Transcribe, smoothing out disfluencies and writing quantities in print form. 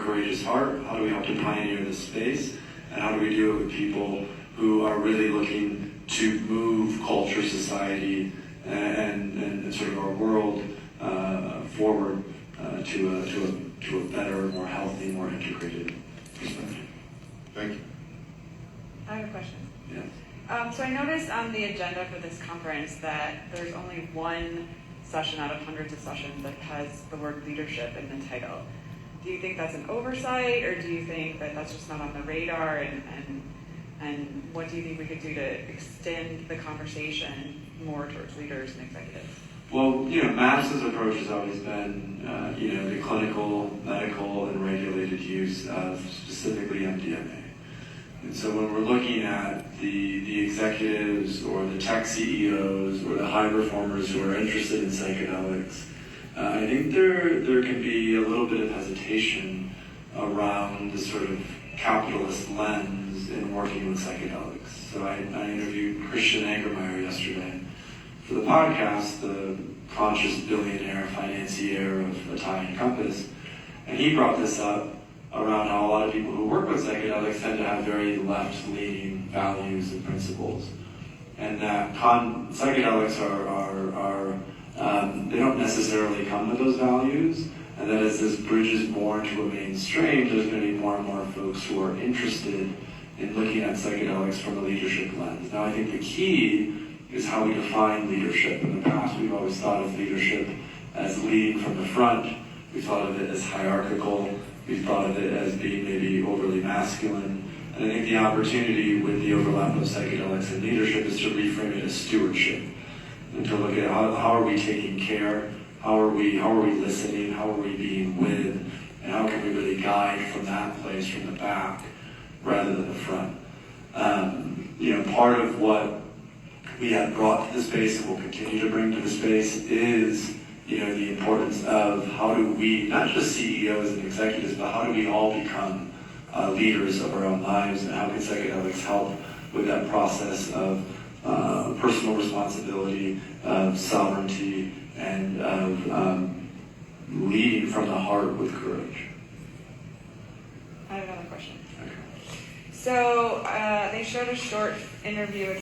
courageous heart? How do we help to pioneer this space? And how do we do it with people who are really looking to move culture, society, and sort of our world forward to a better, more healthy, more integrated perspective? Thank you. I have a question. Yeah. So I noticed on the agenda for this conference that there's only one session out of hundreds of sessions that has the word leadership in the title. Do you think that's an oversight, or do you think that that's just not on the radar? And what do you think we could do to extend the conversation more towards leaders and executives? Well, MAPS's approach has always been, the clinical, medical, and regulated use of specifically MDMA. And so when we're looking at the executives or the tech CEOs or the high performers who are interested in psychedelics, I think there can be a little bit of hesitation around the sort of capitalist lens in working with psychedelics. So I interviewed Christian Angermeyer yesterday for the podcast, the conscious billionaire financier of Italian Compass, and he brought this up around how a lot of people who work with psychedelics tend to have very left-leaning values and principles, and that psychedelics are they don't necessarily come with those values, and that as this bridges more into a mainstream, there's going to be more and more folks who are interested in looking at psychedelics from a leadership lens. Now, I think the key is how we define leadership. In the past, we've always thought of leadership as leading from the front. We thought of it as hierarchical. We thought of it as being maybe overly masculine. And I think the opportunity with the overlap of psychedelics and leadership is to reframe it as stewardship, and to look at how are we taking care, how are we listening, how are we being with, and how can we really guide from that place, from the back, rather than the front. Part of what we have brought to the space and will continue to bring to the space is the importance of how do we, not just CEOs and executives, but how do we all become leaders of our own lives, and how can psychedelics help with that process of personal responsibility, of sovereignty, and of leading from the heart with courage. I have another question. Okay. So they showed a short interview with